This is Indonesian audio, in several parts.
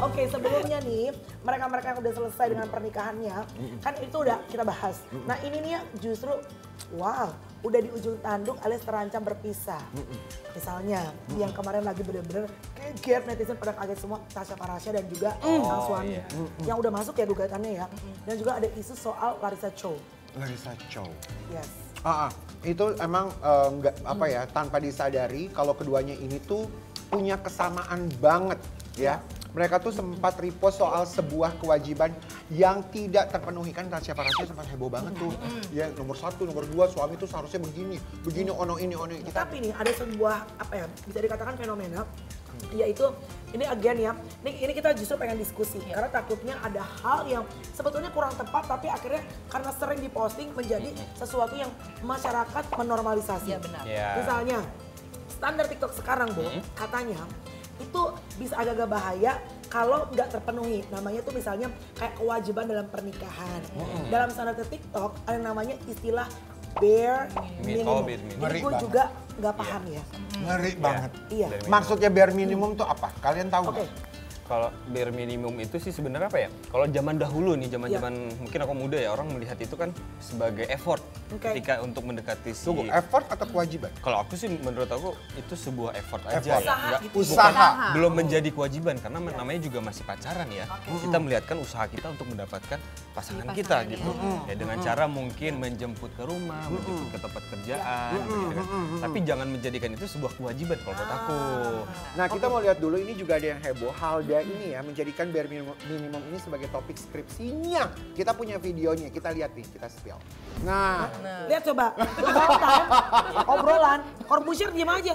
Oke, sebelumnya nih, mereka-mereka yang udah selesai dengan pernikahannya, kan itu udah kita bahas. Nah ini nih ya justru, wow, udah di ujung tanduk alias terancam berpisah. Misalnya, yang kemarin lagi bener-bener kaget, netizen pada kaget semua, Tasya Farahsya dan juga sang suami. Yang udah masuk ya gugatannya ya. Dan juga ada isu soal Larissa Chow. Larissa Chow. Yes. Itu emang nggak apa ya, tanpa disadari kalau keduanya ini tuh punya kesamaan banget ya. Mereka tuh sempat repost soal sebuah kewajiban yang tidak terpenuhi. Kan Tasya Farahsya sempat heboh banget tuh. Ya nomor 1, nomor 2 suami tuh seharusnya begini ono ini. Tapi nih ada sebuah apa ya, bisa dikatakan fenomena, yaitu ini again ya, ini kita justru pengen diskusi karena takutnya ada hal yang sebetulnya kurang tepat tapi akhirnya karena sering diposting menjadi sesuatu yang masyarakat menormalisasi. Iya benar. Misalnya standar TikTok sekarang Bu, katanya itu bisa agak-agak bahaya kalau nggak terpenuhi. Namanya tuh misalnya kayak kewajiban dalam pernikahan. Dalam standar TikTok ada namanya istilah bare minimum. Jadi gue juga nggak paham ya. Ngeri banget. Iya. Maksudnya bare minimum tuh apa? Kalian tahu nggak? Kalau bare minimum itu sih sebenarnya apa ya? Kalau zaman dahulu nih, zaman-zaman mungkin aku muda ya, orang melihat itu kan sebagai effort ketika untuk mendekati si... Tunggu, effort atau kewajiban? Kalau aku sih menurut aku itu sebuah effort aja Effort. ya. Usaha. Belum menjadi kewajiban karena namanya juga masih pacaran ya. Kita melihatkan usaha kita untuk mendapatkan pasangan kita gitu. Ya dengan cara mungkin menjemput ke rumah, menjemput ke tempat kerjaan gitu kan. Tapi jangan menjadikan itu sebuah kewajiban kalau buat aku. Nah kita mau lihat dulu, ini juga ada yang heboh. Halda ini ya menjadikan bare minimum ini sebagai topik skripsinya. Kita punya videonya, kita lihat nih, kita spill. Nah, Lihat coba, obrolan, Corbusier diem aja.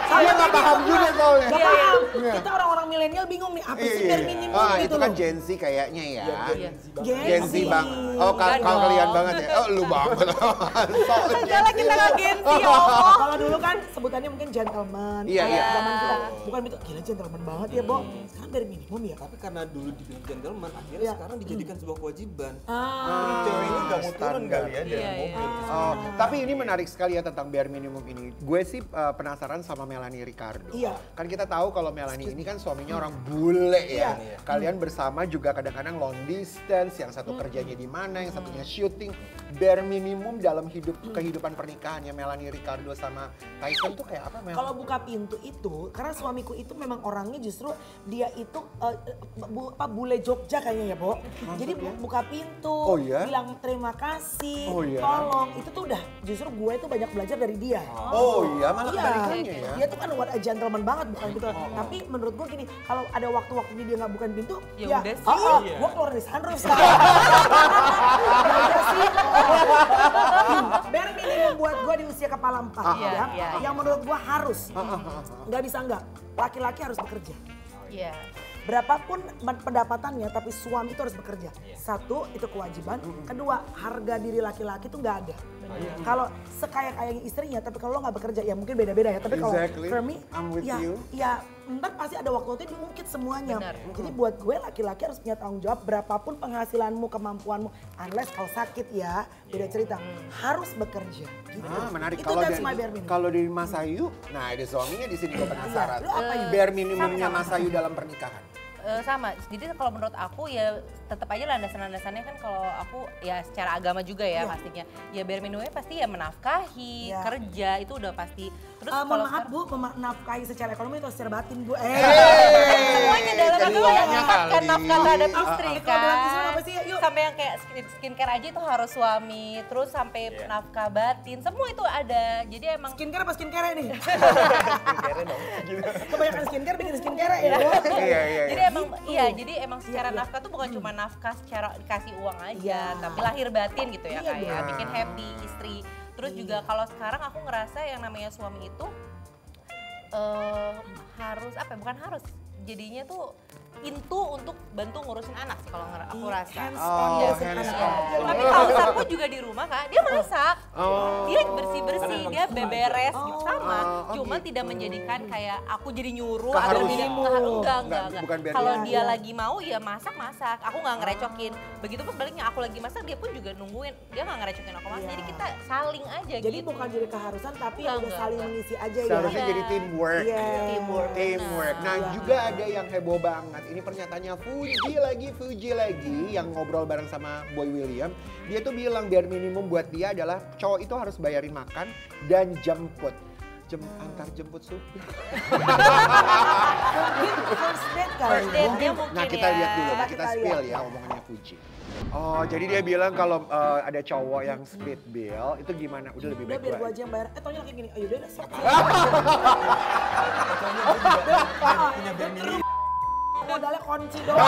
saya nggak paham juga soalnya. Gak paham, kita orang-orang milenial bingung nih, apa sih bare minimum gitu itu kan loh. Gen Z kayaknya ya. Gen Z Bang. Oh kalau kalian banget ya, oh lu banget. Enggak lah, kita nggak gengsi ya Allah. Kalau dulu kan sebutannya mungkin gentleman. Iya, Kayak iya. zaman kita, bukan itu, gila gentleman banget ya, Bo. Sekarang bare minimum ya. Tapi karena dulu dibilang gentleman, akhirnya Iya. sekarang dijadikan sebuah kewajiban. Cewek ini nggak mau turun kali ya dari Iya, mobil. Oh, tapi ini menarik sekali ya tentang bare minimum ini. Gue sih penasaran sama Melanie Ricardo. Iya. Kan kita tahu kalau Melanie ini kan suaminya orang bule ya. Iya. Kalian bersama juga kadang-kadang long distance, yang satu kerjanya di mana, yang satunya syuting. Bare minimum dalam kehidupan pernikahannya Melanie Ricardo sama Tyson tuh kayak apa, Mel? Kalau buka pintu itu, karena suamiku itu memang orangnya justru dia itu bule Jogja kayaknya ya, Bo. Jadi buka pintu, Oh, iya? bilang terima kasih, Oh, iya? tolong. Itu tuh udah justru gue itu banyak belajar dari dia. Oh iya, malah Iya, kebalikannya ya. dia tuh kan what a gentleman banget bukan gitu. Tapi menurut gue gini, kalau ada waktu-waktu dia nggak bukain pintu, Ya udah sih. gue keluar dari sunroof sekarang. Ya sih. Bare minimum buat gue di usia kepala 4 Iya, ya. iya. Yang menurut gue harus, nggak bisa nggak. Laki-laki harus bekerja. Iya. Berapapun pendapatannya, tapi suami itu harus bekerja. Satu, itu kewajiban. Kedua, harga diri laki-laki itu nggak ada. Kalau sekaya-kayanya istrinya, tapi kalau lo nggak bekerja, ya mungkin beda-beda ya. Tapi kalau Exactly. for me, I'm with ya, you. ya ntar pasti ada waktu itu diungkit semuanya. Benar. Jadi buat gue laki-laki harus punya tanggung jawab berapapun penghasilanmu, kemampuanmu. Unless kalau sakit ya, beda cerita. Harus bekerja. Gitu. Menarik. Itu Kalau that's dari my bare minimum. kalau dari Mas Ayu, nah ada suaminya di sini gue penasaran. Lu apa ya? Bare minimumnya Mas Ayu dalam pernikahan. Sama, jadi kalau menurut aku ya tetap aja landasan-landasannya kan kalau aku ya secara agama juga ya pastinya. Ya bare minimumnya pasti ya menafkahi, Iya. kerja itu udah pasti. Terus Mohon kalau maaf Bu, menafkahi secara ekonomi atau secara batin Bu? semuanya dalam agama keduanya menempatkan kali. nafkah terhadap istri Kalau dalam kan. Islam apa sih? Yuk. Sampai yang kayak skincare aja itu harus suami, terus sampai nafkah batin, semua itu ada. Jadi emang Skincare apa skincare nih? Kebanyakan skincare bikin skincare ya Bu? Iya. jadi emang jadi emang secara nafkah tuh bukan cuma nafkah secara dikasih uang aja, Iya. tapi lahir batin gitu ya Iya, kayak dong. bikin happy istri. Terus juga kalau sekarang aku ngerasa yang namanya suami itu harus apa ya, bukan harus, jadinya tuh into untuk bantu ngurusin anak sih kalau aku rasa. Hands Oh, on ya, hands sekarang. on. Tapi Kausar pun juga di rumah Kak, dia masak. Dia bersih-bersih, dia beberes gitu sama. Cuma gitu. tidak menjadikan kayak aku jadi nyuruh Keharusan. enggak. Bukan biar Kalau dia- dia lagi mau ya masak. Aku nggak ngerecokin. Begitupun sebaliknya aku lagi masak dia pun juga nungguin. Dia nggak ngerecokin aku masak. Iya. Jadi kita saling aja Jadi gitu. bukan jadi keharusan tapi ya udah Enggak, saling enggak. mengisi aja ya. Seharusnya Iya. jadi teamwork. Iya. Teamwork. Teamwork. Nah, Iya. juga ada yang heboh banget. Ini pernyataannya Fuji lagi yang ngobrol bareng sama Boy William. Dia tuh bilang biar minimum buat dia adalah cowok itu harus bayarin makan dan jemput. Antar jemput supir. Mungkin first date kali. First date-nya mungkin Nah, kita ya. lihat dulu, Coba kita kita spill lihat. ya omongannya Fuji. Oh, jadi dia bilang kalau ada cowok yang split bill, itu gimana? Udah lebih Udah baik biar gua gue aja yang bayar. Taunya lagi gini, ayo udah sok. Punya bare minimum. Modalnya kunci doang.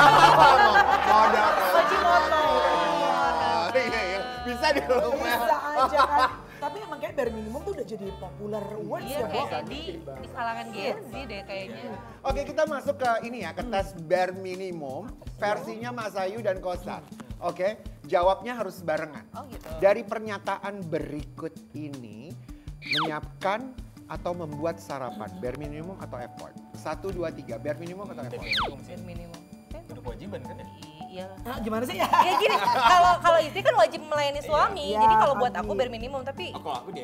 Modal. Kunci motor. Iya, iya. Bisa di rumah. Bisa aja kan. Tapi emang kayak bare minimum tuh udah jadi popular words Iya ya, Bo. kayak di kalangan Gen Z deh kayaknya. Oke, kita masuk ke ini ya, ke tes bare minimum versinya Mas Ayu dan Kosar. Oke, jawabnya harus barengan. Oh gitu. Dari pernyataan berikut ini, menyiapkan atau membuat sarapan, bare minimum atau effort? 1, 2, 3, bare minimum atau effort? Gen minimum. Udah kewajiban kan ya? Iya. Nah, gimana sih ya? Ya gini, kalau istri kan wajib melayani suami. Iya, Jadi kalau buat pagi. aku bare minimum tapi Oh, kalau aku di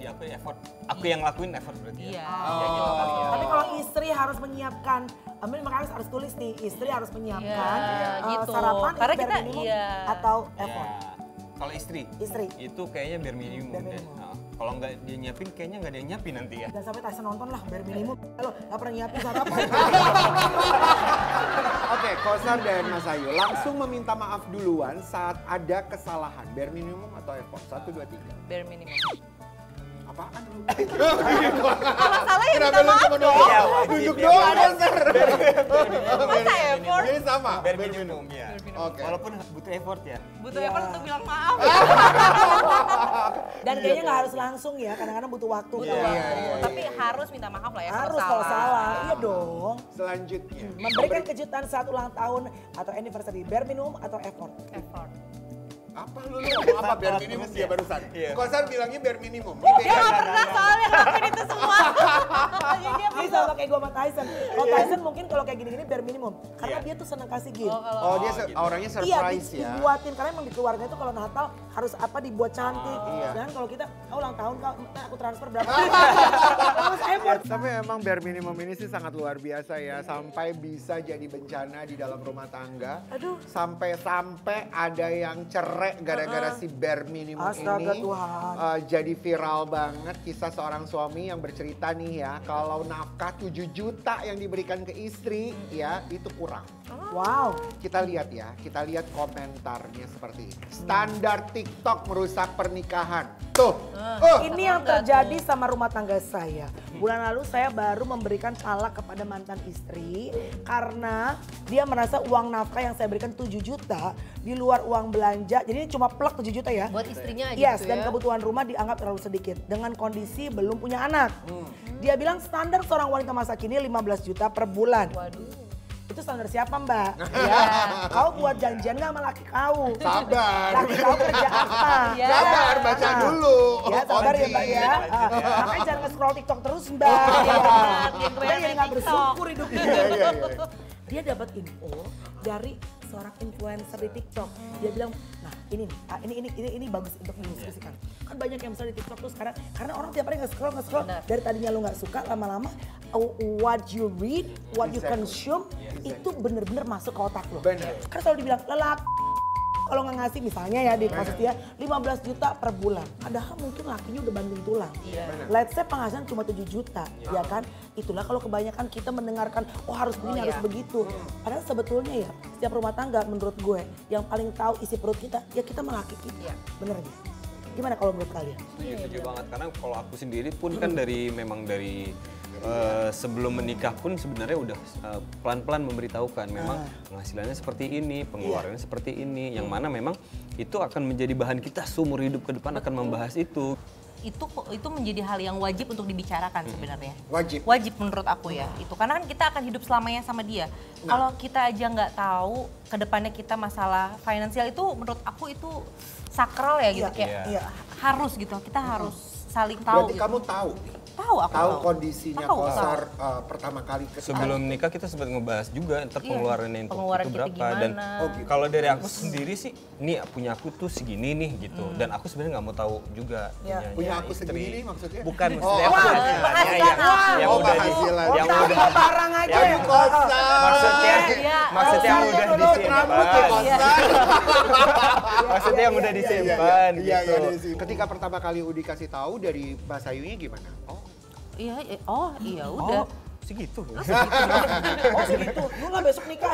aku effort. Aku yang lakuin effort berarti iya. ya. Ya gitu kali ya. Tapi kalau istri harus menyiapkan, makanya harus tulis nih, istri harus menyiapkan Iya, gitu. sarapan Karena itu bare kita- minimum iya. atau Ya, effort. kalau istri Istri. itu kayaknya bare minimum Bare deh. minimum. Nah, kalau nggak dia nyiapin kayaknya nggak ada yang nyiapin nanti ya. Dan sampai Tyson nonton lah bare minimum. Lo gak pernah nyiapin sarapan. Oke, Kosar dan Mas Ayu langsung meminta maaf duluan saat ada kesalahan, bare minimum atau effort? 1, 2, 3. Bare minimum. Apaan lu? Kalau salah ya Kenapa minta lu maaf cuma dong. nunjuk? Nunjuk doang, Kosar. Masa effort? Jadi sama, Bare minimum ya. Oke. Walaupun butuh effort ya. Butuh Iya. effort untuk bilang maaf. Dan kayaknya gak harus langsung ya, kadang-kadang butuh waktu. Butuh kan. waktu. iya. Tapi harus minta maaf lah ya Harus kalau salah, iya dong. Selanjutnya. Memberikan kejutan saat ulang tahun atau anniversary, bare minimum atau effort? Effort. Apa lu ngomong apa bare minimum dia barusan? Iya. Kosar bilangnya bare minimum. Dia gak pernah soalnya ngelakuin itu semua. Jadi dia Ini sama kayak gue sama Tyson. Kalau Tyson mungkin kalau kayak gini-gini bare minimum. Karena dia tuh seneng kasih gift. Oh, dia orangnya Iya, surprise ya. dibuatin. Karena emang di keluarga itu kalau Natal harus apa dibuat cantik. Iya. Dan kalau kita, ulang tahun kak, aku transfer berapa? Harus effort. Tapi emang bare minimum ini sih sangat luar biasa ya. Sampai bisa jadi bencana di dalam rumah tangga. Aduh. Sampai ada yang cerai gara-gara si bare minimum Astaga, ini. Tuhan. Jadi viral banget kisah seorang suami yang bercerita nih ya. Kalau nafkah 7 juta yang diberikan ke istri ya itu kurang. Wow. Kita lihat ya, kita lihat komentarnya seperti ini. Standar TikTok merusak pernikahan. Tuh. Ini yang terjadi sama rumah tangga saya. Bulan lalu saya baru memberikan talak kepada mantan istri karena dia merasa uang nafkah yang saya berikan 7 juta di luar uang belanja. Jadi ini cuma plek 7 juta ya. buat istrinya aja Yes, gitu dan ya. kebutuhan rumah dianggap terlalu sedikit dengan kondisi belum punya anak. Dia bilang standar seorang wanita masa kini 15 juta per bulan. Waduh. Itu standar siapa Mbak? Ya, kau buat janjian gak sama laki kau? Sabar. Laki kau kerja apa? Ya. Sabar, baca Nah, dulu. Ya sabar ya Mbak Onti. ya. Makanya jangan nge-scroll TikTok terus Mbak. Iya, Ya. jangan Makanya kebanyakan jadi gak TikTok. bersyukur hidupnya. Iya, iya, iya. Dia dapat info dari seorang influencer di TikTok. Dia bilang, nah ini nih, ini bagus untuk didiskusikan. Kan banyak yang misalnya di TikTok tuh sekarang, karena orang tiap hari nge-scroll, Benar. dari tadinya lu gak suka, lama-lama what you read, what you Exactly. consume, itu bener-bener masuk ke otak lo. Bener. Karena selalu dibilang, lelaki kalau nggak ngasih misalnya ya di kasus dia 15 juta per bulan. Padahal mungkin lakinya udah banting tulang. Let's say penghasilan cuma 7 juta, ya kan? Itulah kalau kebanyakan kita mendengarkan, oh harus begini, harus begitu. Padahal sebetulnya ya, setiap rumah tangga menurut gue, yang paling tahu isi perut kita, ya kita melaki kita. Bener gak? Gimana kalau menurut kalian? Setuju banget karena kalau aku sendiri pun kan memang dari sebelum menikah pun sebenarnya udah pelan-pelan memberitahukan memang penghasilannya seperti ini, pengeluarannya seperti ini, yang mana memang itu akan menjadi bahan kita seumur hidup ke depan akan membahas itu. itu menjadi hal yang wajib untuk dibicarakan sebenarnya. Wajib. Menurut aku ya. Itu karena kan kita akan hidup selamanya sama dia. Kalau kita aja nggak tahu kedepannya kita masalah finansial itu menurut aku itu sakral ya gitu kayak harus gitu. Kita harus saling tahu. Berarti gitu. kamu tahu Tahu kondisinya Tahu. Kosar pertama kali Sebelum nikah kita sempat ngebahas juga ntar pengeluarannya pengeluaran itu kita berapa dan gimana. kalau dari aku sendiri sih nih punya aku tuh segini nih gitu dan aku sebenarnya nggak mau tahu juga punya aku istri. segini nih maksudnya? Bukan maksudnya Oh, penghasilannya yang Oh, udah penghasilan. yang Jangan udah bawa barang aja. Aduh, Kosar. maksudnya Iya. maksudnya yang udah Rambut ya, disimpan Kosar. maksudnya yang udah disimpan Iya, gitu. Ketika pertama kali Udi kasih tahu dari Mbak Sayunya gimana? Iya udah. Segitu. Oh segitu, lu lah besok nikah.